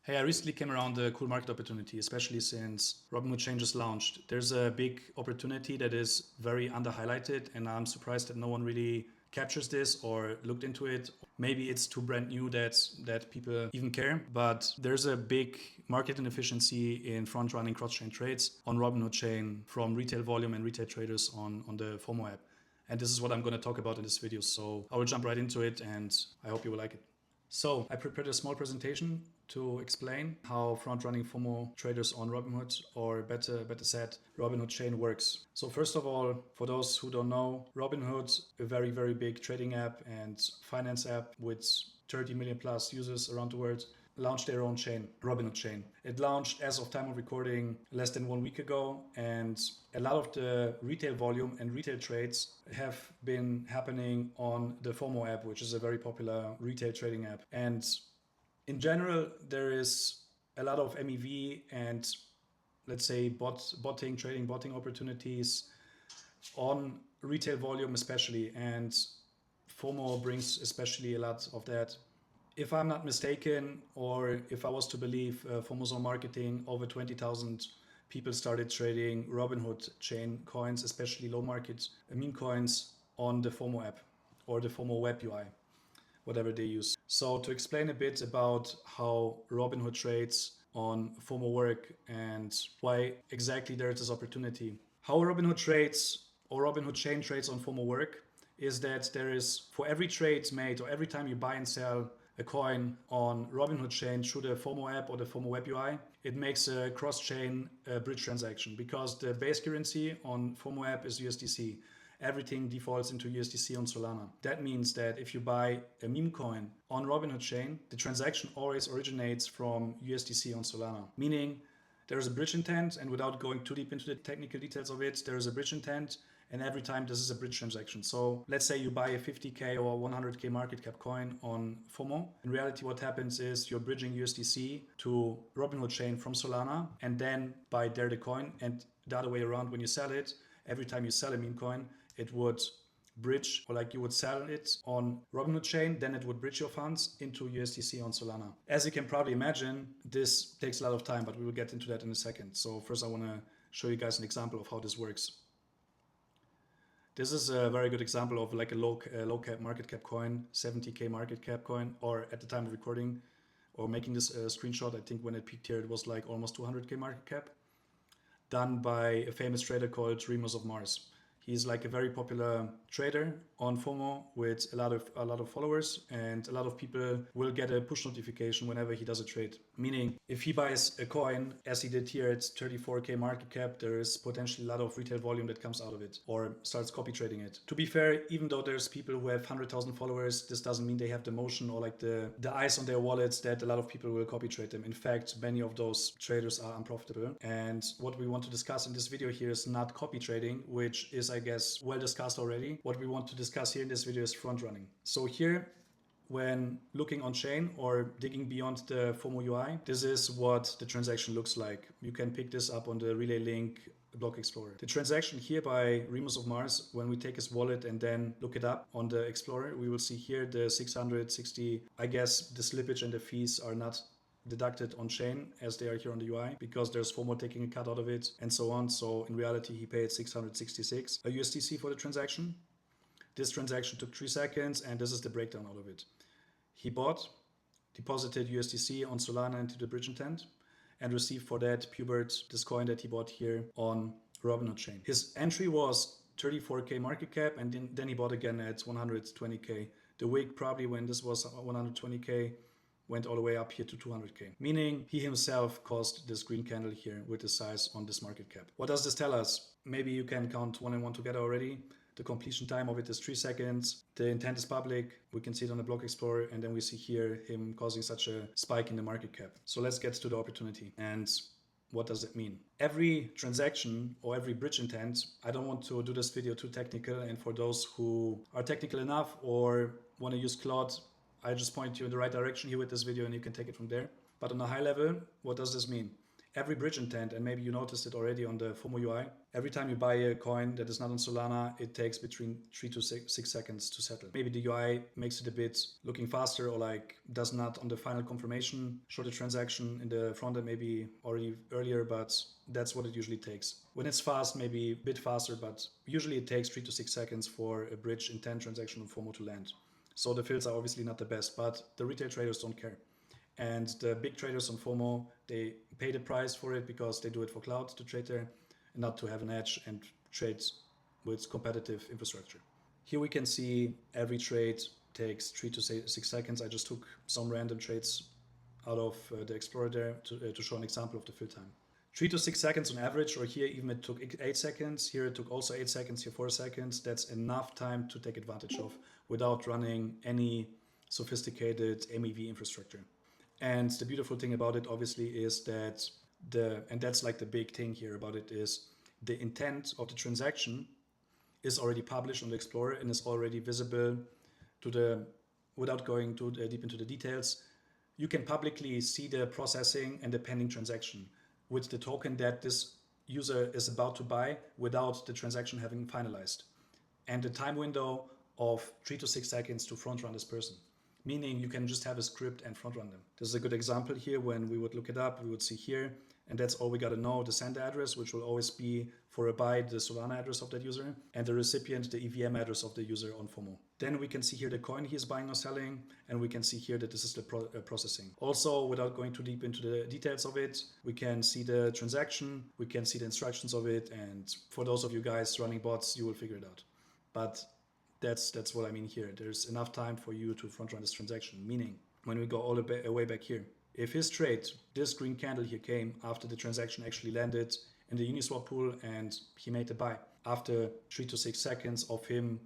Hey, I recently came around a cool market opportunity, especially since Robinhood Chain just launched. There's a big opportunity that is very under highlighted, and I'm surprised that no one really captures this or looked into it. Maybe it's too brand new that people even care, but there's a big market inefficiency in front-running cross-chain trades on Robinhood Chain from retail volume and retail traders on the Fomo app. And this is what I'm going to talk about in this video. So I will jump right into it, and I hope you will like it. So I prepared a small presentation to explain how front-running Fomo traders on Robinhood, or better said, Robinhood Chain works. So first of all, for those who don't know, Robinhood, a very, very big trading app and finance app with 30 million plus users around the world, launched their own chain, Robinhood Chain. It launched as of time of recording less than 1 week ago, and a lot of the retail volume and retail trades have been happening on the Fomo app, which is a very popular retail trading app. And in general, there is a lot of MEV and, let's say, botting opportunities on retail volume especially, and Fomo brings especially a lot of that. If I'm not mistaken, or if I was to believe Fomo's own marketing, over 20,000 people started trading Robinhood Chain coins, especially low market meme coins, on the Fomo app or the Fomo web UI, whatever they use. So to explain a bit about how Robinhood trades on Fomo work and why exactly there is this opportunity. How Robinhood trades or Robinhood Chain trades on Fomo work is that there is, for every trade made or every time you buy and sell a coin on Robinhood Chain through the Fomo app or the Fomo web UI, it makes a cross-chain bridge transaction, because the base currency on Fomo app is USDC. Everything defaults into USDC on Solana. That means that if you buy a meme coin on Robinhood Chain, the transaction always originates from USDC on Solana, meaning there is a bridge intent, and without going too deep into the technical details of it, there is a bridge intent, and every time this is a bridge transaction. So let's say you buy a 50K or 100K market cap coin on Fomo. In reality, what happens is you're bridging USDC to Robinhood Chain from Solana, and then buy there the coin. And the other way around, when you sell it, every time you sell a meme coin, it would bridge, or like you would sell it on Robinhood Chain, then it would bridge your funds into USDC on Solana. As you can probably imagine, this takes a lot of time, but we will get into that in a second. So first I want to show you guys an example of how this works. This is a very good example of like a low cap market cap coin, 70K market cap coin, or at the time of recording or making this screenshot, I think when it peaked here, it was like almost 200K market cap, done by a famous trader called Remus of Mars. He's like a very popular trader on Fomo with a lot of followers, and a lot of people will get a push notification whenever he does a trade. Meaning, if he buys a coin, as he did here, it's 34K market cap, there is potentially a lot of retail volume that comes out of it, or starts copy trading it. To be fair, even though there's people who have 100,000 followers, this doesn't mean they have the motion or like the eyes on their wallets that a lot of people will copy trade them. In fact, many of those traders are unprofitable. And what we want to discuss in this video here is not copy trading, which is, I guess, well discussed already. What we want to discuss here in this video is front running. So here, when looking on chain or digging beyond the Fomo UI, this is what the transaction looks like. You can pick this up on the Relay Link block explorer. The transaction here by Remus of Mars, when we take his wallet and then look it up on the explorer, we will see here the 660, I guess the slippage and the fees are not deducted on chain as they are here on the UI, because there's Fomo taking a cut out of it and so on. So in reality, he paid 666 USDC for the transaction. This transaction took 3 seconds, and this is the breakdown out of it. He bought, deposited USDC on Solana into the bridge intent, and received for that Pubert, this coin that he bought here on Robinhood Chain. His entry was 34K market cap, and then he bought again at 120K. The wick probably when this was 120K went all the way up here to 200K, meaning he himself caused this green candle here with the size on this market cap. What does this tell us? Maybe you can count 1 and 1 together already. The completion time of it is 3 seconds. The intent is public. We can see it on the block explorer, and then we see here him causing such a spike in the market cap. So let's get to the opportunity. And what does it mean? Every transaction or every bridge intent, I don't want to do this video too technical, and for those who are technical enough or want to use Claude, I just point you in the right direction here with this video, and you can take it from there. But on a high level, what does this mean? every bridge intent, and maybe you noticed it already on the Fomo UI, every time you buy a coin that is not on Solana, it takes between 3 to 6 seconds to settle. Maybe the UI makes it a bit looking faster, or like does not on the final confirmation show the transaction in the front end maybe already earlier, but that's what it usually takes. When it's fast, maybe a bit faster, but usually it takes 3 to 6 seconds for a bridge intent transaction on Fomo to land. So the fills are obviously not the best, but the retail traders don't care. And the big traders on Fomo, they pay the price for it because they do it for cloud to trade there, and not to have an edge and trade with competitive infrastructure. Here we can see every trade takes 3 to 6 seconds. I just took some random trades out of the Explorer there to show an example of the fill time. 3 to 6 seconds on average, or here even it took 8 seconds. Here it took also 8 seconds, here 4 seconds. That's enough time to take advantage of without running any sophisticated MEV infrastructure. And the beautiful thing about it obviously is that and that's like the big thing here about it, is the intent of the transaction is already published on the Explorer and is already visible without going too deep into the details. You can publicly see the processing and the pending transaction with the token that this user is about to buy without the transaction having finalized. And the time window of 3 to 6 seconds to front run this person. Meaning you can just have a script and front run them. This is a good example here. When we would look it up, we would see here, and that's all we got to know: the sender address, which will always be for a buy the Solana address of that user, and the recipient, the EVM address of the user on Fomo. Then we can see here the coin he is buying or selling, and we can see here that this is the processing. Also, without going too deep into the details of it, we can see the transaction, we can see the instructions of it, and for those of you guys running bots, you will figure it out. But that's what I mean here. There's enough time for you to front run this transaction. Meaning, when we go all the way back here, if his trade, this green candle here, came after the transaction actually landed in the Uniswap pool and he made the buy after 3 to 6 seconds of him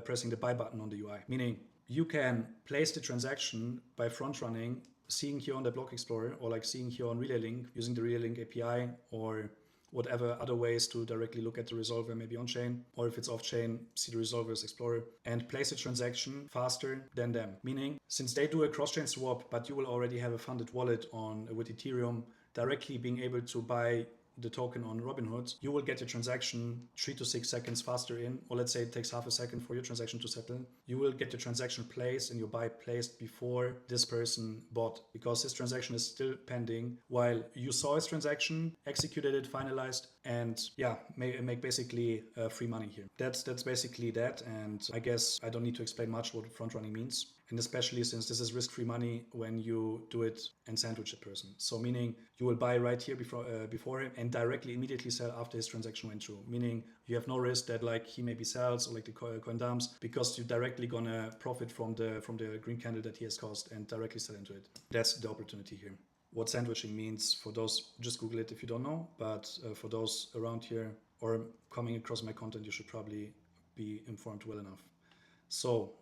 pressing the buy button on the UI. Meaning, you can place the transaction by front running, seeing here on the Block Explorer, or like seeing here on Relay Link, using the Relay Link API, or whatever other ways to directly look at the resolver, maybe on chain, or if it's off chain, see the resolver as Explorer, and place a transaction faster than them. Meaning, since they do a cross-chain swap, but you will already have a funded wallet with Ethereum, directly being able to buy the token on Robinhood, you will get your transaction 3 to 6 seconds faster in, or let's say it takes half a second for your transaction to settle. You will get your transaction placed and your buy placed before this person bought, because this transaction is still pending while you saw his transaction, executed it, finalized, and yeah, make basically free money here. That's basically that, and I guess I don't need to explain much what front running means. And especially since this is risk-free money when you do it and sandwich a person. So meaning you will buy right here before him and directly immediately sell after his transaction went through. Meaning you have no risk that like he maybe sells or like the coin dumps, because you're directly gonna profit from the green candle that he has caused and directly sell into it. That's the opportunity here. What sandwiching means, for those, just Google it if you don't know, but for those around here or coming across my content, you should probably be informed well enough. So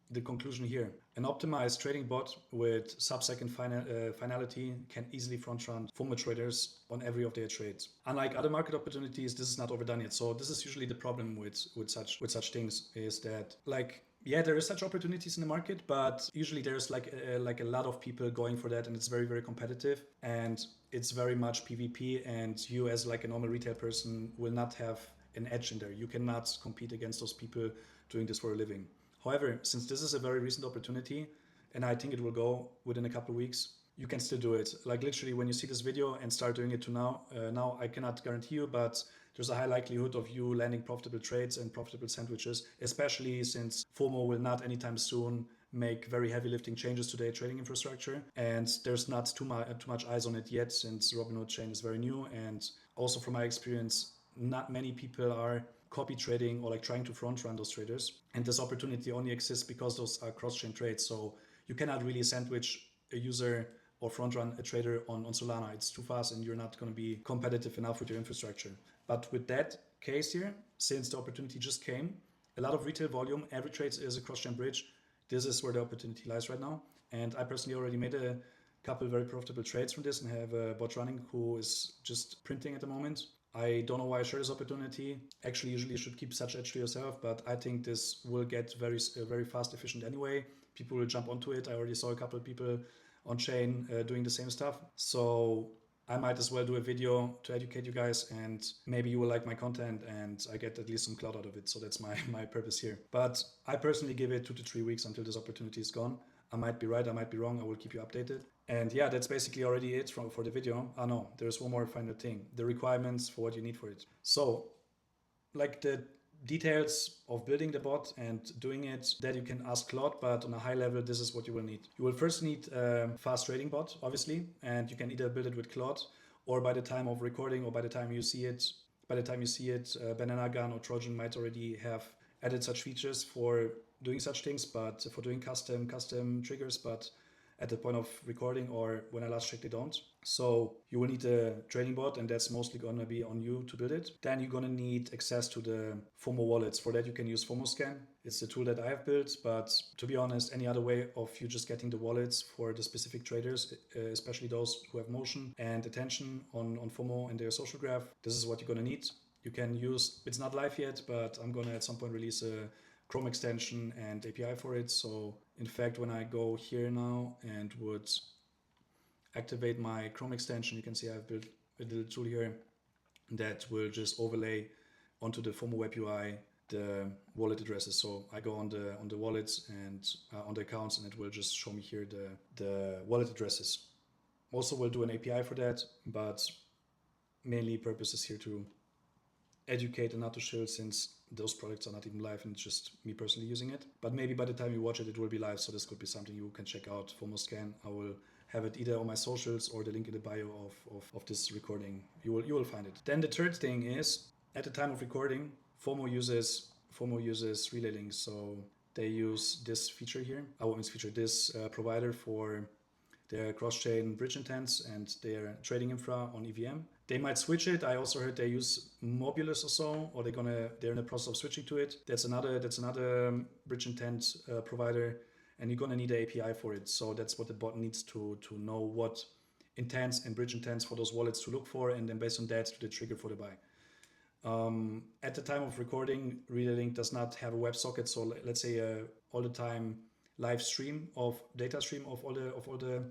the conclusion here: an optimized trading bot with sub-second finality can easily front-run Fomo traders on every of their trades. Unlike other market opportunities, this is not overdone yet. So this is usually the problem with such things, is that like, yeah, there is such opportunities in the market, but usually there's like a lot of people going for that, and it's very, very competitive, and it's very much PvP, and you as like a normal retail person will not have an edge in there. You cannot compete against those people doing this for a living. However, since this is a very recent opportunity, and I think it will go within a couple of weeks, you can still do it. Like literally when you see this video and start doing it to now I cannot guarantee you, but there's a high likelihood of you landing profitable trades and profitable sandwiches, especially since Fomo will not anytime soon make very heavy lifting changes to their trading infrastructure. And there's not too much eyes on it yet, since Robinhood chain is very new. And also from my experience, not many people are copy trading or like trying to front run those traders. And this opportunity only exists because those are cross-chain trades. So you cannot really sandwich a user or front run a trader on Solana. It's too fast and you're not going to be competitive enough with your infrastructure. But with that case here, since the opportunity just came, a lot of retail volume, every trade is a cross-chain bridge. This is where the opportunity lies right now. And I personally already made a couple very profitable trades from this and have a bot running who is just printing at the moment. I don't know why I share this opportunity. Actually, usually you should keep such edge to yourself, but I think this will get very fast, efficient anyway. People will jump onto it. I already saw a couple of people on chain doing the same stuff. So I might as well do a video to educate you guys, and maybe you will like my content and I get at least some clout out of it. So that's my purpose here. But I personally give it 2 to 3 weeks until this opportunity is gone. I might be right, I might be wrong. I will keep you updated. And yeah, that's basically already it for the video. No, there's one more final thing: the requirements for what you need for it. So, like the details of building the bot and doing it, that you can ask Claude, but on a high level, this is what you will need. You will first need a fast trading bot, obviously, and you can either build it with Claude, or by the time of recording, or by the time you see it, Banana Gun or Trojan might already have added such features for doing such things, but for doing custom triggers, but at the point of recording or when I last checked, they don't. So you will need a trading bot, and that's mostly gonna be on you to build it. Then you're gonna need access to the Fomo wallets. For that, you can use Fomo Scan. It's the tool that I have built, but to be honest, any other way of you just getting the wallets for the specific traders, especially those who have motion and attention on Fomo and their social graph, this is what you're gonna need. You can use, it's not live yet, but I'm gonna at some point release a Chrome extension and API for it. So in fact, when I go here now and would activate my Chrome extension, you can see I've built a little tool here that will just overlay onto the Fomo web UI the wallet addresses. So I go on the wallets and on the accounts, and it will just show me here the wallet addresses. Also, we'll do an API for that, but mainly purpose is here to educate and not to shill, since those products are not even live and it's just me personally using it. But maybe by the time you watch it, it will be live, so this could be something you can check out. Fomo Scan, I will have it either on my socials or the link in the bio of this recording. You will find it. Then the third thing is, at the time of recording, Fomo uses relay links. So they use this feature here. This provider for their cross-chain bridge intents and their trading infra on EVM. They might switch it. I also heard they use Mobulus or so, or they're in the process of switching to it. That's another bridge intent provider, and you're gonna need an API for it. So that's what the bot needs to know what intents and bridge intents for those wallets to look for, and then based on that, to the trigger for the buy. At the time of recording, Relay Link does not have a WebSocket. So let's say all the time live stream of data stream of all the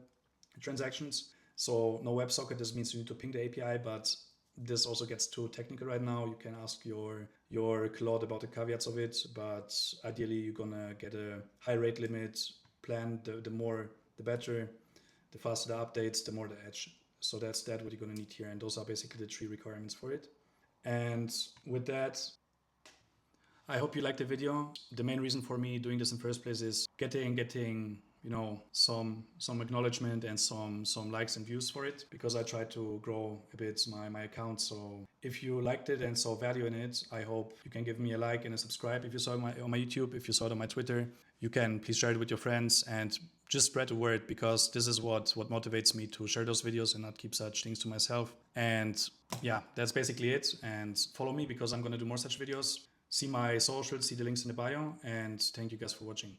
transactions. So no WebSocket. This means you need to ping the API, but this also gets too technical right now. You can ask your Claude about the caveats of it, but ideally you're gonna get a high rate limit plan. The more the better. The faster the updates, the more the edge. So that's what you're gonna need here, and those are basically the 3 requirements for it. And with that, I hope you liked the video. The main reason for me doing this in first place is getting some acknowledgement and some likes and views for it, because I try to grow a bit my account. So if you liked it and saw value in it, I hope you can give me a like and a subscribe. If you saw it on my YouTube, if you saw it on my Twitter, you can please share it with your friends and just spread the word, because this is what motivates me to share those videos and not keep such things to myself. And yeah, that's basically it. And follow me, because I'm going to do more such videos. See my socials, see the links in the bio, and thank you guys for watching.